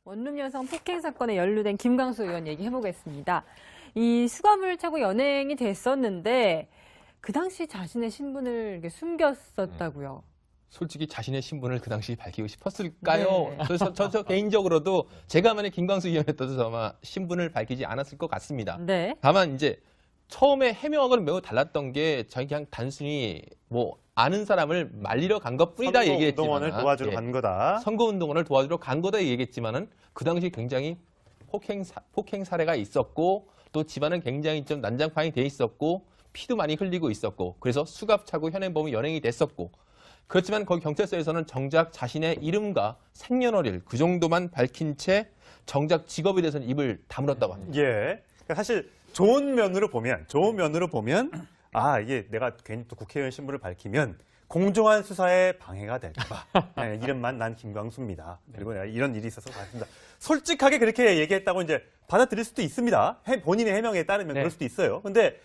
원룸 여성 폭행 사건에 연루된 김광수 의원 얘기해보겠습니다. 이 수갑을 차고 연행이 됐었는데 그 당시 자신의 신분을 이렇게 숨겼었다고요. 솔직히 자신의 신분을 그 당시 밝히고 싶었을까요? 네. 그래서 저 개인적으로도 제가 만약 김광수 의원이었어도 아마 신분을 밝히지 않았을 것 같습니다. 네. 다만 이제 처음에 해명은 매우 달랐던 게 자기 그냥 단순히 뭐 아는 사람을 말리러 간 것뿐이다 얘기했지만 선거운동원을 도와주러 간 거다. 선거운동원을 도와주러 간 거다 얘기했지만은 그 당시 굉장히 폭행 사례가 있었고 또 집안은 굉장히 좀 난장판이 돼 있었고 피도 많이 흘리고 있었고 그래서 수갑 차고 현행범이 연행이 됐었고 그렇지만 거기 경찰서에서는 정작 자신의 이름과 생년월일 그 정도만 밝힌 채 정작 직업에 대해서는 입을 다물었다고 합니다. 예. 그러니까 사실 좋은 면으로 보면 아 이게 내가 괜히 또 국회의원 신분을 밝히면 공정한 수사에 방해가 될까 봐. 네, 이름만 난 김광수입니다. 그리고 내가 이런 일이 있어서 봤습니다. 솔직하게 그렇게 얘기했다고 이제 받아들일 수도 있습니다. 본인의 해명에 따르면 그럴 수도 있어요. 근데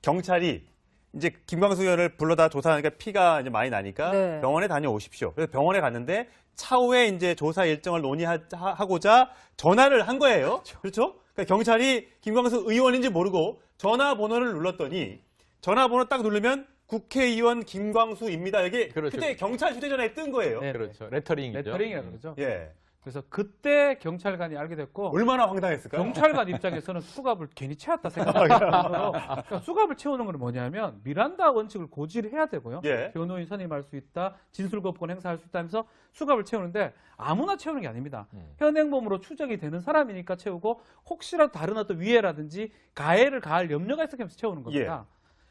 경찰이 이제 김광수 의원을 불러다 조사하니까 피가 이제 많이 나니까 네. 병원에 다녀오십시오. 그래서 병원에 갔는데 차후에 이제 조사 일정을 논의하고자 전화를 한 거예요. 그렇죠? 그러니까 경찰이 김광수 의원인지 모르고 전화번호를 눌렀더니 전화번호 딱 누르면 국회의원 김광수입니다. 이게 그렇죠. 그때 경찰 휴대전화에 뜬 거예요. 네. 그렇죠. 레터링이죠. 레터링이라고 그러죠. 예. 그래서 그때 경찰관이 알게 됐고 얼마나 황당했을까요? 경찰관 입장에서는 수갑을 괜히 채웠다 생각하고 그러니까 수갑을 채우는 건 뭐냐면 미란다 원칙을 고지해야 되고요. 예. 변호인 선임할 수 있다, 진술거부권 행사할 수 있다면서 수갑을 채우는데 아무나 채우는 게 아닙니다. 현행범으로 추정이 되는 사람이니까 채우고 혹시라도 다른 어떤 위해라든지 가해를 가할 염려가 있었기 때문에 채우는 겁니다.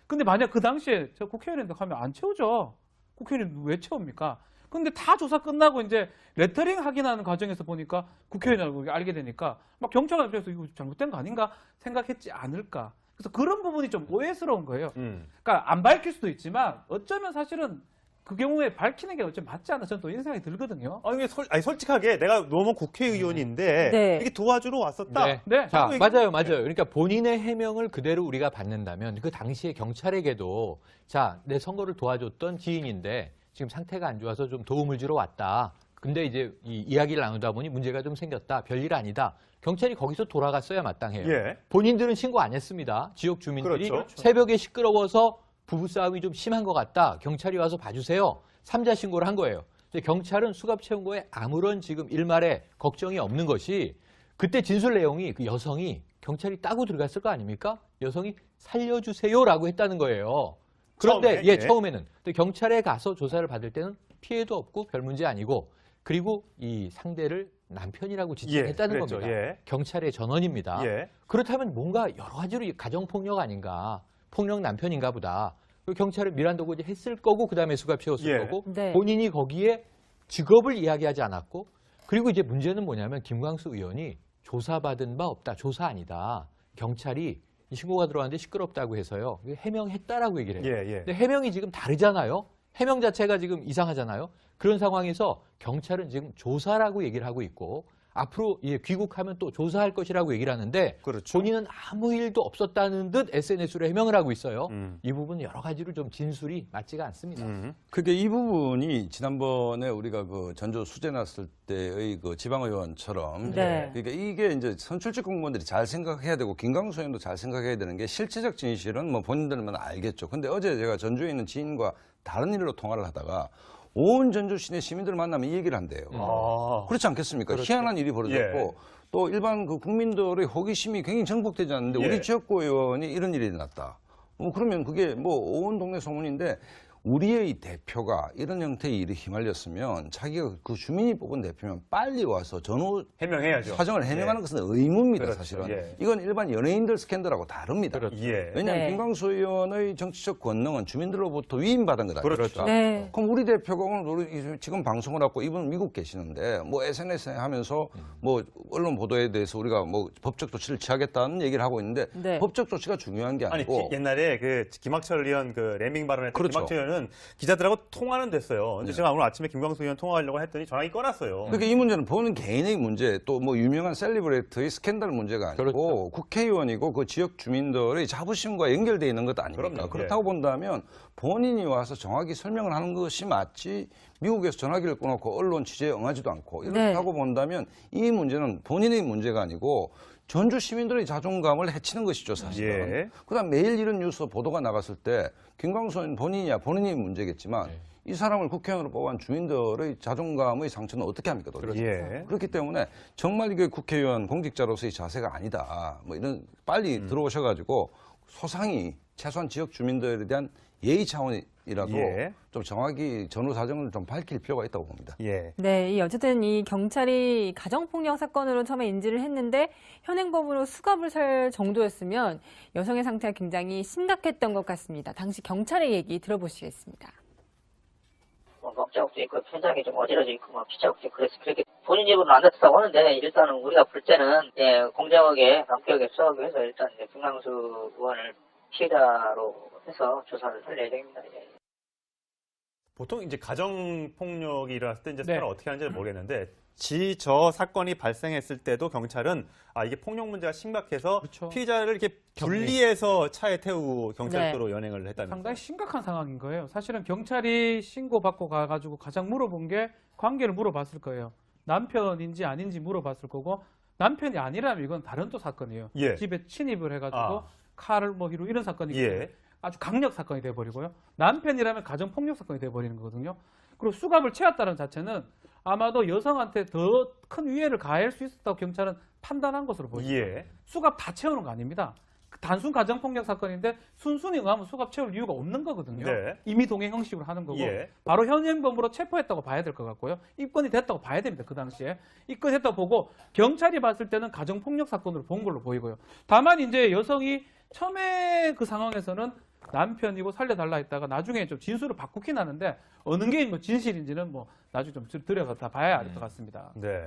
근데 만약 그 당시에 저 국회의원인데 하면 안 채우죠. 국회의원 왜 채웁니까? 근데 다 조사 끝나고 이제 레터링 확인하는 과정에서 보니까 국회의원이라고 알게 되니까 막 경찰관 입장에서 이거 잘못된 거 아닌가 생각했지 않을까. 그래서 그런 부분이 좀 오해스러운 거예요. 그러니까 안 밝힐 수도 있지만 어쩌면 사실은 그 경우에 밝히는 게 어쩌면 맞지 않나 저는 또 이런 생각이 들거든요. 아니, 솔직하게 내가 너무 국회의원인데 네. 이게 도와주러 왔었다. 네. 네. 자, 얘기- 맞아요. 그러니까 본인의 해명을 그대로 우리가 받는다면 그 당시에 경찰에게도 자, 내 선거를 도와줬던 지인인데 지금 상태가 안 좋아서 좀 도움을 주러 왔다. 근데 이제 이 이야기를 나누다 보니 문제가 좀 생겼다. 별일 아니다. 경찰이 거기서 돌아갔어야 마땅해요. 예. 본인들은 신고 안 했습니다. 지역 주민들이 그렇죠. 새벽에 시끄러워서 부부싸움이 좀 심한 것 같다. 경찰이 와서 봐주세요. 삼자 신고를 한 거예요. 근데 경찰은 수갑 채운 거에 아무런 지금 일말에 걱정이 없는 것이 그때 진술 내용이 그 여성이 경찰이 따고 들어갔을 거 아닙니까? 여성이 살려주세요라고 했다는 거예요. 그런데 처음에, 예. 처음에는 근데 경찰에 가서 조사를 받을 때는 피해도 없고 별 문제 아니고 그리고 이 상대를 남편이라고 지칭했다는 그랬죠. 겁니다. 예. 경찰의 전원입니다. 예. 그렇다면 뭔가 여러 가지로 가정폭력 아닌가, 폭력 남편인가 보다. 그리고 경찰은 미란다 고지 했을 거고 그다음에 수갑 채웠을 예. 거고 네. 본인이 거기에 직업을 이야기하지 않았고 그리고 이제 문제는 뭐냐면 김광수 의원이 조사받은 바 없다. 조사 아니다. 경찰이 이 신고가 들어왔는데 시끄럽다고 해서요. 해명했다라고 얘기를 해요. 예. 근데 해명이 지금 다르잖아요. 해명 자체가 지금 이상하잖아요. 그런 상황에서 경찰은 지금 조사라고 얘기를 하고 있고 앞으로 귀국하면 또 조사할 것이라고 얘기를 하는데 그렇죠. 본인은 아무 일도 없었다는 듯 SNS로 해명을 하고 있어요. 음. 이 부분은 여러 가지로 좀 진술이 맞지가 않습니다. 그게 이 부분이 지난번에 우리가 그 전조 수재 났을 때의 그 지방의원처럼 네. 그러니까 이게 이제 선출직 공무원들이 잘 생각해야 되고 김광수 의원도 잘 생각해야 되는 게 실체적 진실은 뭐 본인들만 알겠죠. 근데 어제 제가 전주에 있는 지인과 다른 일로 통화를 하다가 온 전주 시내 시민들을 만나면 이 얘기를 한대요. 아. 그렇지 않겠습니까? 희한한 일이 벌어졌고 예. 또 일반 그 국민들의 호기심이 굉장히 정복되지 않는데 예. 우리 지역구 의원이 이런 일이 났다. 그러면 그게 뭐 온 동네 소문인데 우리의 대표가 이런 형태의 일에 휘말렸으면 자기가 그 주민이 뽑은 대표면 빨리 와서 전후 해명해야죠. 사정을 해명하는 예. 것은 의무입니다. 그렇죠. 사실은. 예. 이건 일반 연예인들 스캔들하고 다릅니다. 예. 왜냐하면 네. 김광수 의원의 정치적 권능은 주민들로부터 위임받은 거다. 그렇죠. 네. 그럼 우리 대표가 오늘 지금 방송을 하고 이분 미국 계시는데 뭐 SNS에 하면서 뭐 언론 보도에 대해서 우리가 뭐 법적 조치를 취하겠다는 얘기를 하고 있는데 네. 법적 조치가 중요한 게 아니 아니고 옛날에 그 김학철 의원 그 레밍 발언했던 그렇죠. 김학철 의원은 기자들하고 통화는 됐어요. 근데 제가 오늘 아침에 김광수 의원 통화하려고 했더니 전화기 꺼놨어요. 그러니까 이 문제는 보는 개인의 문제 또 뭐 유명한 셀리브레이트의 스캔들 문제가 아니고 국회의원이고 그 지역 주민들의 자부심과 연결되어 있는 것도 아닙니까? 그럼요. 그렇다고 본다면 본인이 와서 정확히 설명을 하는 것이 맞지 미국에서 전화기를 끊어놓고 언론 취재에 응하지도 않고 이렇다고 본다면 이 문제는 본인의 문제가 아니고 전주 시민들의 자존감을 해치는 것이죠, 사실은. 예. 그다음 매일 이런 뉴스 보도가 나갔을 때 김광수 의원 본인이야 본인이 문제겠지만 이 사람을 국회의원으로 뽑은 주민들의 자존감의 상처는 어떻게 합니까, 도대체? 예. 그렇기 때문에 정말 이게 국회의원 공직자로서의 자세가 아니다. 뭐 이런 빨리 들어오셔가지고 소상히 최소한 지역 주민들에 대한 예의 차원이라도 예. 좀 정확히 전후 사정을 좀 밝힐 필요가 있다고 봅니다. 예. 네, 어쨌든 이 경찰이 가정폭력 사건으로 처음에 인지를 했는데 현행범으로 수갑을 살 정도였으면 여성의 상태가 굉장히 심각했던 것 같습니다. 당시 경찰의 얘기 들어보시겠습니다. 먹자국도 있고 표정이 좀 어지러져 있고 막 피자국도 있고 그래서 그렇게 본인 입으로는 안 다쳤다고 하는데 일단은 우리가 볼 때는 공정하게 남격에 수하기 위해서 일단 김광수 의원을 피해자로 해서 조사를 할 예정입니다. 보통 이제 가정 폭력이 일어났을 때 이제 네. 서로 어떻게 하는지 모르겠는데 저 사건이 발생했을 때도 경찰은 이게 폭력 문제가 심각해서 그렇죠. 피의자를 이렇게 분리해서 차에 태우고 경찰서로 연행을 했다면서요. 상당히 심각한 상황인 거예요. 사실은 경찰이 신고받고 가가지고 가장 물어본 게 관계를 물어봤을 거예요. 남편인지 아닌지 물어봤을 거고 남편이 아니라면 이건 다른 또 사건이에요. 예. 집에 침입을 해가지고 칼을 뭐 휘로 이런 사건이기 때문에 예. 아주 강력 사건이 돼버리고요. 남편이라면 가정폭력 사건이 돼버리는 거거든요. 그리고 수갑을 채웠다는 자체는 아마도 여성한테 더 큰 위해를 가할 수 있었다고 경찰은 판단한 것으로 보입니다. 예. 수갑 다 채우는 거 아닙니다. 단순 가정폭력 사건인데 순순히 응하면 수갑 채울 이유가 없는 거거든요. 네. 이미 동행 형식으로 하는 거고 예. 바로 현행범으로 체포했다고 봐야 될 것 같고요. 입건이 됐다고 봐야 됩니다. 그 당시에. 입건했다고 보고 경찰이 봤을 때는 가정폭력 사건으로 본 걸로 보이고요. 다만 이제 여성이 처음에 그 상황에서는 남편이고 살려달라 했다가 나중에 좀 진술을 바꾸긴 하는데 어느 게 뭐 진실인지는 뭐 나중에 좀 들여다 봐야 알 것 같습니다. 네.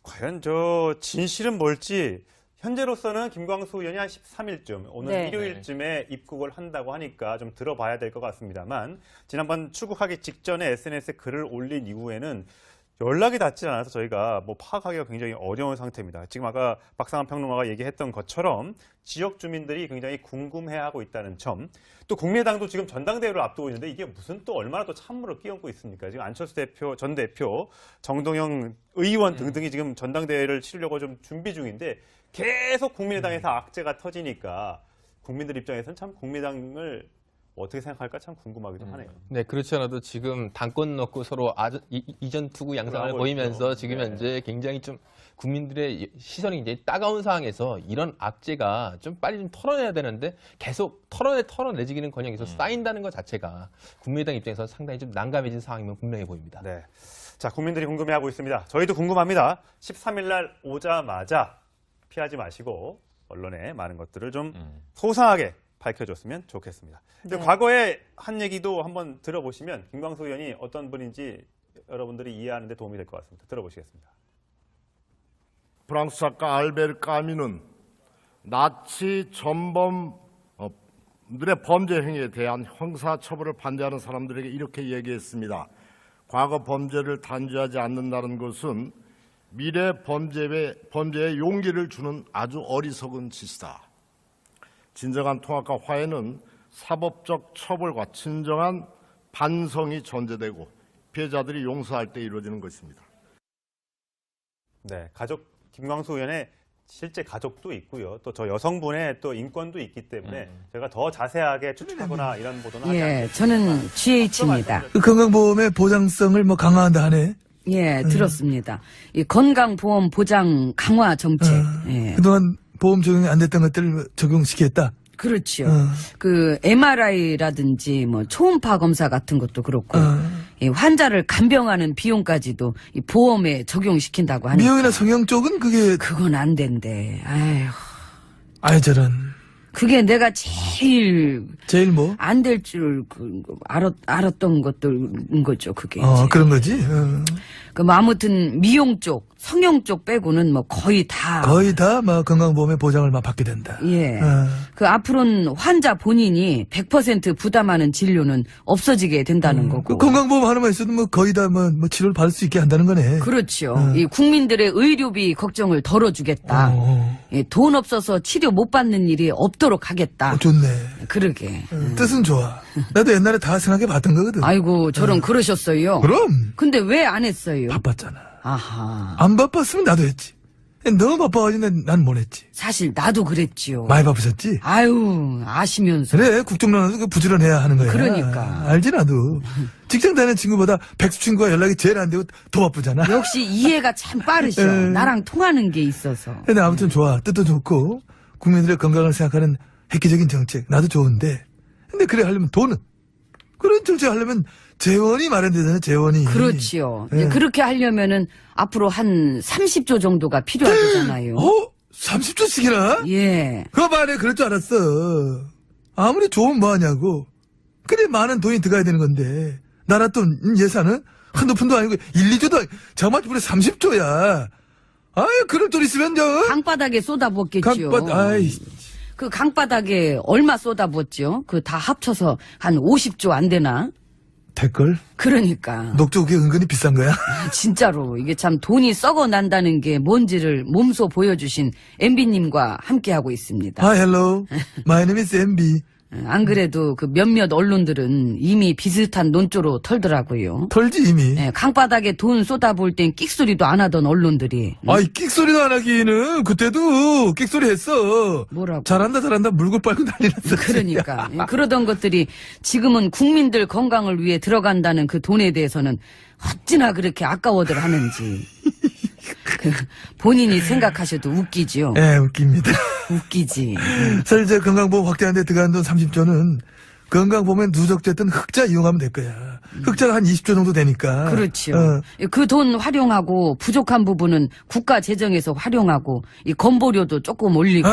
과연 저 진실은 뭘지 현재로서는 김광수 의원이 한 13일쯤 오늘 네. 일요일쯤에 입국을 한다고 하니까 좀 들어봐야 될 것 같습니다만 지난번 출국하기 직전에 SNS에 글을 올린 이후에는 연락이 닿지 않아서 저희가 뭐 파악하기가 굉장히 어려운 상태입니다. 지금 아까 박상한 평론가가 얘기했던 것처럼 지역 주민들이 굉장히 궁금해하고 있다는 점, 또 국민의당도 지금 전당대회를 앞두고 있는데 이게 무슨 또 얼마나 또 찬물을 끼얹고 있습니까? 지금 안철수 대표, 전 대표, 정동영 의원 등등이 지금 전당대회를 치르려고 좀 준비 중인데 계속 국민의당에서 악재가 터지니까 국민들 입장에서는 참 국민의당을 어떻게 생각할까 참 궁금하기도 하네요. 네, 그렇지 않아도 지금 당권 넣고 서로 이전 투구 양상을 하고 보이면서 있죠. 지금 네. 현재 굉장히 좀 국민들의 시선이 이제 따가운 상황에서 이런 악재가 좀 빨리 좀 털어내야 되는데 계속 털어내지기는커녕 계속 쌓인다는 것 자체가 국민의당 입장에서 상당히 좀 난감해진 상황이면 분명해 보입니다. 네. 자, 국민들이 궁금해하고 있습니다. 저희도 궁금합니다. 13일 날 오자마자 피하지 마시고 언론에 많은 것들을 좀 소상하게 밝혀줬으면 좋겠습니다. 네. 과거에 한 얘기도 한번 들어보시면 김광수 의원이 어떤 분인지 여러분들이 이해하는 데 도움이 될 것 같습니다. 들어보시겠습니다. 프랑스 작가 알베르 까뮈는 나치 전범들의 범죄 행위에 대한 형사처벌을 반대하는 사람들에게 이렇게 얘기했습니다. 과거 범죄를 단죄하지 않는다는 것은 미래 범죄에 용기를 주는 아주 어리석은 짓이다. 진정한 통합과 화해는 사법적 처벌과 진정한 반성이 전제되고 피해자들이 용서할 때 이루어지는 것입니다. 네, 김광수 의원의 실제 가족도 있고요. 또 저 여성분의 또 인권도 있기 때문에 제가 더 자세하게 추측하거나 이런 보도는 하지 않겠습니다. 저는 GH입니다. 그 건강보험의 보장성을 뭐 강화한다 하네. 예, 들었습니다. 이 건강보험 보장 강화 정책. 예. 그동안 보험 적용이 안 됐던 것들을 적용시켰다. 그렇죠. 그 MRI라든지 뭐 초음파 검사 같은 것도 그렇고 이 환자를 간병하는 비용까지도 이 보험에 적용시킨다고 하니까. 미용이나 성형 쪽은 그게 그건 안 된대. 아휴. 아이 저런. 그게 내가 제일 뭐? 안 될 줄 알았던 것들인 거죠. 그게. 이제. 그런 거지. 뭐 아무튼 미용 쪽, 성형 쪽 빼고는 뭐 거의 다. 뭐 건강보험의 보장을 막 받게 된다. 예. 어. 그 앞으로는 환자 본인이 100% 부담하는 진료는 없어지게 된다는 그 거고. 건강보험 하나만 있어도 뭐 거의 다 뭐 치료를 받을 수 있게 한다는 거네. 그렇죠. 이 국민들의 의료비 걱정을 덜어주겠다. 예, 돈 없어서 치료 못 받는 일이 없도록 하겠다. 좋네. 그러게. 뜻은 좋아. 나도 옛날에 다 생각해 봤던 거거든. 아이고, 저런 그러셨어요. 그럼 근데 왜 안 했어요? 바빴잖아. 아하. 안 바빴으면 나도 했지. 너무 바빠가지고 난 못 했지. 사실 나도 그랬지요. 많이 바쁘셨지? 아유, 아시면서. 그래, 국정농단도 부지런해야 하는 거야. 그러니까. 알지, 나도. 직장 다니는 친구보다 백수 친구가 연락이 제일 안 되고 더 바쁘잖아. 역시 이해가 참 빠르셔. 나랑 통하는 게 있어서. 근데 아무튼 좋아. 뜻도 좋고, 국민들의 건강을 생각하는 획기적인 정책. 나도 좋은데. 근데 그래 하려면 돈은? 그런 정책 하려면 재원이 마련되잖아요, 재원이. 그렇지요. 예. 그렇게 하려면은 앞으로 한 30조 정도가 필요하잖아요. 30조씩이나? 예. 그거 봐, 내가 그럴 줄 알았어. 아무리 좋으면 뭐하냐고. 그래, 많은 돈이 들어가야 되는 건데. 나라 돈 예산은 한두 푼도 아니고 1, 2조도 아니고 장마철에 30조야. 아유, 그럴 돈 있으면 강바닥에 쏟아붓겠지요. 아이. 그 강바닥에 얼마 쏟아붓죠? 그 다 합쳐서 한 50조 안 되나? 될걸? 그러니까. 녹조국이 은근히 비싼 거야. 진짜로 이게 참 돈이 썩어 난다는 게 뭔지를 몸소 보여주신 MB님과 함께하고 있습니다. Hi, hello. My name is MB. 안 그래도 그 몇몇 언론들은 이미 비슷한 논조로 털더라고요. 털지, 이미. 예, 강바닥에 돈 쏟아부을 땐 끽소리도 안 하던 언론들이. 아이, 끽소리도 안 하기는 그때도 끽소리 했어. 뭐라고? 잘한다 물고 빨고 난리 났어. 그러니까. 예, 그러던 것들이 지금은 국민들 건강을 위해 들어간다는 그 돈에 대해서는 어찌나 그렇게 아까워들 하는지. 그 본인이 생각하셔도 웃기지요. 예, 웃깁니다. 웃기지. 사실 이제 건강보험 확대하는 데 들어간 돈 30조는 건강보험에 누적됐던 흑자 이용하면 될 거야. 흑자가 한 20조 정도 되니까. 그렇죠. 어. 그 돈 활용하고 부족한 부분은 국가 재정에서 활용하고 이 건보료도 조금 올리고.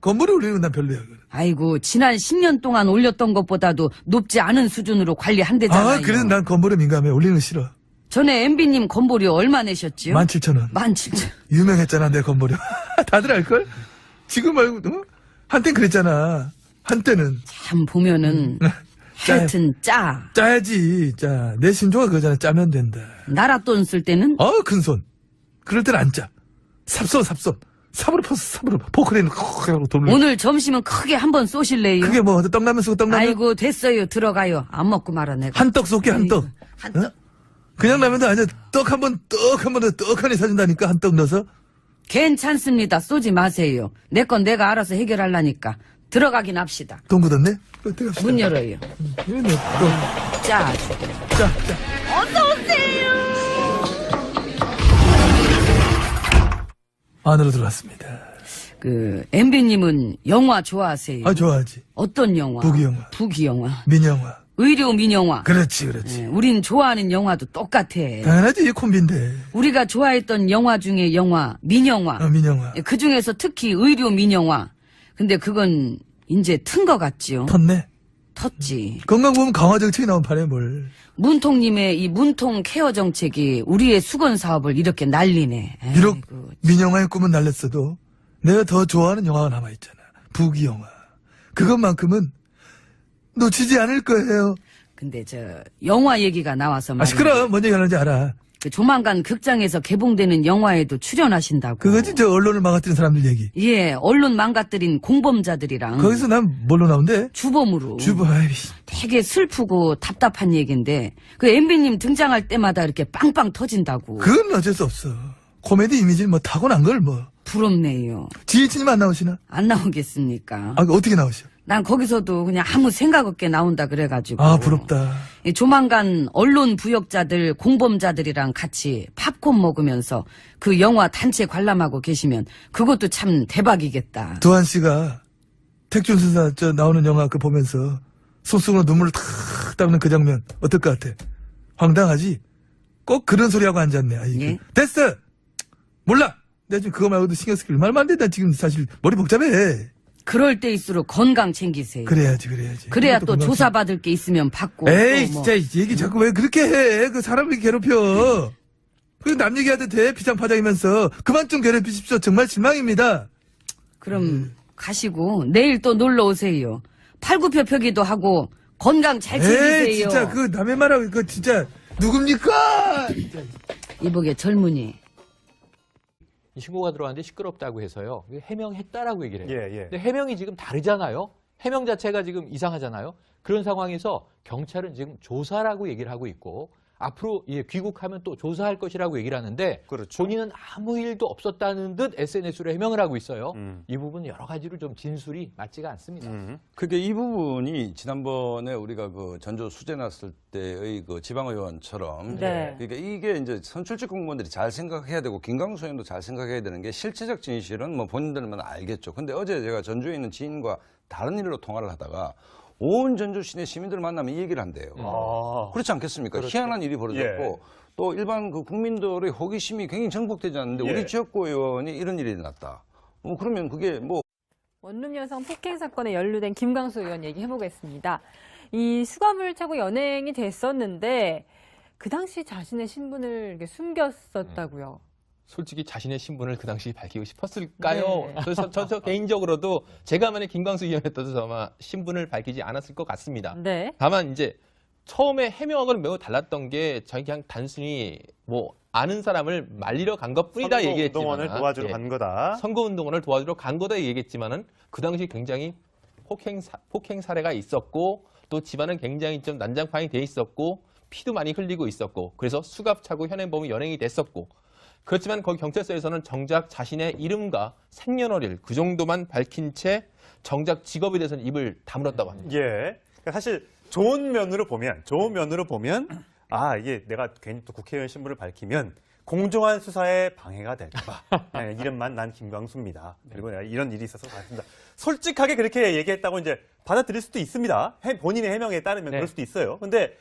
건물을 올리는 건 난 별로야. 아이고 지난 10년 동안 올렸던 것보다도 높지 않은 수준으로 관리한대잖아요. 그래서 난 건물에 민감해. 올리는 거 싫어. 전에 MB님 건보료 얼마 내셨지요? 17,000원. 17,000원. 유명했잖아, 내 건물이. 다들 알걸? 지금 말고, 한땐 그랬잖아. 한때는. 참 보면은 하여튼 짜야지, 짜. 내 신조가 그거잖아. 짜면 된다. 나라 돈 쓸 때는? 큰 손. 그럴 땐 안 짜. 삽손. 삽으로 퍼서 삽으로. 포크레인을 하고 돌려. 오늘 점심은 크게 한번 쏘실래요? 그게 뭐, 떡라면 쓰고 떡라면? 아이고 됐어요. 들어가요. 안 먹고 말아 내가. 한떡 쏠게, 한떡. 한떡. 그냥 라면도 아니야. 떡 한 번 더 떡하니 사준다니까. 한 떡 넣어서. 괜찮습니다. 쏘지 마세요. 내 건 내가 알아서 해결하려니까. 들어가긴 합시다. 돈 굳었네? 문 열어요. 짜. 안으로 들어왔습니다. 그 MB님은 영화 좋아하세요? 좋아하지. 어떤 영화? 부귀영화. 부귀영화. 민영화. 의료 민영화. 그렇지. 예, 우린 좋아하는 영화도 똑같아. 당연하지, 이 콤비인데. 우리가 좋아했던 영화 중에 영화 민영화. 민영화. 그 중에서 특히 의료 민영화. 근데 그건 이제 튼 거 같지요? 텄네. 텄지. 건강보험 강화 정책이 나온 판에 뭘. 문통님의 이 문통 케어 정책이 우리의 수건 사업을 이렇게 날리네. 비록 아이고. 민영화의 꿈은 날렸어도 내가 더 좋아하는 영화가 남아있잖아. 부귀영화. 그것만큼은 놓치지 않을 거예요. 근데 영화 얘기가 나와서 말이야. 시끄러워. 뭔 얘기 하는지 알아. 그 조만간 극장에서 개봉되는 영화에도 출연하신다고. 그거지, 언론을 망가뜨린 사람들 얘기. 예, 언론 망가뜨린 공범자들이랑. 거기서 난 뭘로 나온대? 주범으로. 아이씨. 되게 슬프고 답답한 얘기인데, 그 MB님 등장할 때마다 이렇게 빵빵 터진다고. 그건 어쩔 수 없어. 코미디 이미지를 타고난 걸 부럽네요. 지혜진님 안 나오시나? 안 나오겠습니까? 어떻게 나오셔? 난 거기서도 그냥 아무 생각 없게 나온다 그래가지고. 부럽다. 조만간 언론 부역자들, 공범자들이랑 같이 팝콘 먹으면서 그 영화 단체 관람하고 계시면 그것도 참 대박이겠다. 두한 씨가 택준수사 나오는 영화 보면서 손수건으로 눈물을 탁 닦는 그 장면 어떨 것 같아? 황당하지? 꼭 그런 소리 하고 앉았네. 아이고. 예? 됐어! 몰라! 내가 지금 그거 말고도 신경 쓸 얼마 안 돼. 나 지금 사실 머리 복잡해. 그럴 때일수록 건강 챙기세요. 그래야지. 그래야 또 조사받을 게 있으면 받고. 에이, 또 진짜 얘기 자꾸 왜 그렇게 해? 그 사람을 괴롭혀. 그 남 얘기하도 돼 피장파장이면서 그만 좀 괴롭히십시오. 정말 실망입니다. 그럼 가시고 내일 또 놀러 오세요. 팔굽혀펴기도 하고 건강 잘 챙기세요. 에이 진짜 그 남의 말하고 이거 진짜 누굽니까? 이보게 젊은이. 이 신고가 들어왔는데 시끄럽다고 해서요. 해명했다라고 얘기를 해요. 예, 예. 근데 해명이 지금 다르잖아요. 해명 자체가 지금 이상하잖아요. 그런 상황에서 경찰은 지금 조사라고 얘기를 하고 있고 앞으로 귀국하면 또 조사할 것이라고 얘기를 하는데 그렇죠. 본인은 아무 일도 없었다는 듯 SNS로 해명을 하고 있어요. 음. 이 부분 여러 가지로 좀 진술이 맞지가 않습니다. 그게 이 부분이 지난번에 우리가 그 전조 수재 났을 때의 그 지방의원처럼 네. 그러니까 이게 이제 선출직 공무원들이 잘 생각해야 되고 김광수 의원도 잘 생각해야 되는 게 실체적 진실은 뭐 본인들만 알겠죠. 근데 어제 제가 전주에 있는 지인과 다른 일로 통화를 하다가 온 전주 시내 시민들 만나면 이 얘기를 한대요. 아. 그렇지 않겠습니까? 희한한 일이 벌어졌고 예. 또 일반 그 국민들의 호기심이 굉장히 정복되지 않는데 예. 우리 지역구 의원이 이런 일이 났다. 그러면 그게 뭐 원룸 여성 폭행 사건에 연루된 김광수 의원 얘기해보겠습니다. 이 수감을 차고 연행이 됐었는데 그 당시 자신의 신분을 이렇게 숨겼었다고요. 솔직히 자신의 신분을 그 당시 밝히고 싶었을까요? 네. 그래서 저 개인적으로도 제가 만약 김광수 의원이었다도 아마 신분을 밝히지 않았을 것 같습니다. 네. 다만 이제 처음에 해명은 매우 달랐던 게 저희 그냥 단순히 뭐 아는 사람을 말리러 간 것뿐이다 얘기했지만 운동원을 도와주러 간 거다. 선거운동원을 도와주러 간 거다 얘기했지만은 그 당시 굉장히 폭행 사례가 있었고 또 집안은 굉장히 좀 난장판이 돼 있었고 피도 많이 흘리고 있었고 그래서 수갑 차고 현행범이 연행이 됐었고 그렇지만 거기 경찰서에서는 정작 자신의 이름과 생년월일 그 정도만 밝힌 채 정작 직업에 대해서는 입을 다물었다고 합니다. 예. 그러니까 사실 좋은 면으로 보면 아 이게 내가 괜히 또 국회의원 신분을 밝히면 공정한 수사에 방해가 될까봐 네, 이름만 난 김광수입니다. 그리고 내가 이런 일이 있어서 갔습니다. 솔직하게 그렇게 얘기했다고 이제 받아들일 수도 있습니다. 본인의 해명에 따르면 그럴 수도 있어요. 근데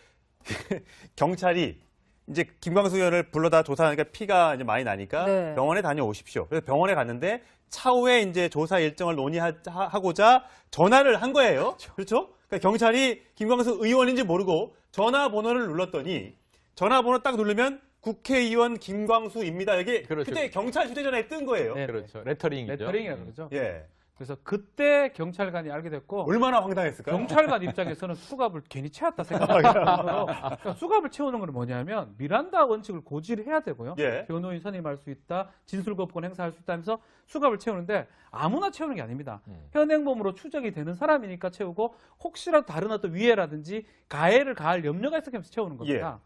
경찰이 이제 김광수 의원을 불러다 조사하니까 피가 이제 많이 나니까 네. 병원에 다녀오십시오. 그래서 병원에 갔는데 차후에 이제 조사 일정을 논의하고자 전화를 한 거예요. 그렇죠? 그러니까 경찰이 김광수 의원인지 모르고 전화번호를 눌렀더니 전화번호 딱 누르면 국회의원 김광수입니다. 이게 그렇죠. 그때 경찰 휴대전화에 뜬 거예요. 네. 그렇죠. 레터링이죠. 레터링이라고 그러죠. 예. 그래서 그때 경찰관이 알게 됐고 얼마나 황당했을까요? 경찰관 입장에서는 수갑을 괜히 채웠다 생각하고 그러니까 수갑을 채우는 건 뭐냐면 미란다 원칙을 고지해야 되고요. 예. 변호인 선임할 수 있다, 진술거부권 행사할 수 있다 하면서 수갑을 채우는데 아무나 채우는 게 아닙니다. 현행범으로 추적이 되는 사람이니까 채우고 혹시라도 다른 어떤 위해라든지 가해를 가할 염려가 있었기 때문에 채우는 겁니다.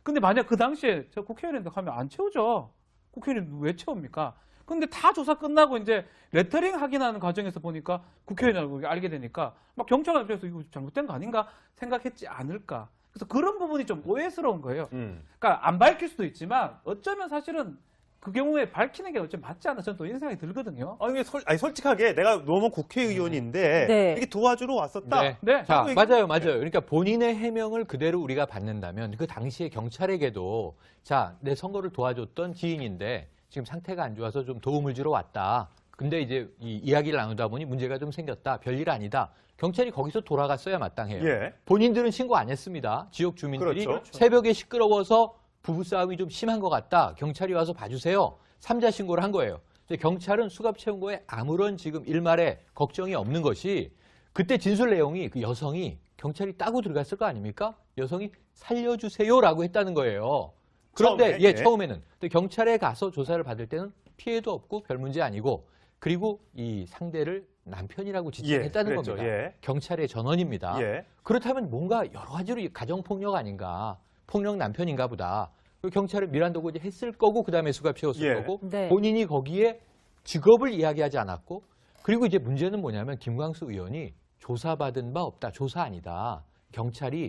근데 만약 그 당시에 저 국회의원인데 하면 안 채우죠. 국회의원이 왜 채웁니까? 근데 다 조사 끝나고 이제 레터링 확인하는 과정에서 보니까 국회의원이라고 알게 되니까 막 경찰관 입장에서 이거 잘못된 거 아닌가 생각했지 않을까. 그래서 그런 부분이 좀 오해스러운 거예요. 그러니까 안 밝힐 수도 있지만 어쩌면 사실은 그 경우에 밝히는 게 어쩌면 맞지 않나 저는 또 이런 생각이 들거든요. 아니, 솔직하게 내가 너무 국회의원인데 네. 이렇게 도와주러 왔었다. 네. 네. 자, 하고 맞아요. 그러니까 본인의 해명을 그대로 우리가 받는다면 그 당시에 경찰에게도 자, 내 선거를 도와줬던 지인인데 지금 상태가 안 좋아서 좀 도움을 주러 왔다. 근데 이제 이 이야기를 나누다 보니 문제가 좀 생겼다. 별일 아니다. 경찰이 거기서 돌아갔어야 마땅해요. 예. 본인들은 신고 안 했습니다. 지역 주민들이 그렇죠. 새벽에 시끄러워서 부부싸움이 좀 심한 것 같다. 경찰이 와서 봐주세요. 3자 신고를 한 거예요. 근데 경찰은 수갑 채운 거에 아무런 지금 일말에 걱정이 없는 것이 그때 진술 내용이 그 여성이 경찰이 따고 들어갔을 거 아닙니까? 여성이 살려주세요라고 했다는 거예요. 그런데 처음에, 처음에는 근데 경찰에 가서 조사를 받을 때는 피해도 없고 별 문제 아니고 그리고 이 상대를 남편이라고 지칭했다는 그랬죠. 겁니다. 예. 경찰의 전원입니다. 예. 그렇다면 뭔가 여러 가지로 가정폭력 아닌가, 폭력 남편인가 보다. 경찰은 미란다 고지 했을 거고 그다음에 수갑 채웠을 예. 거고 네. 본인이 거기에 직업을 이야기하지 않았고 그리고 이제 문제는 뭐냐면 김광수 의원이 조사받은 바 없다. 조사 아니다. 경찰이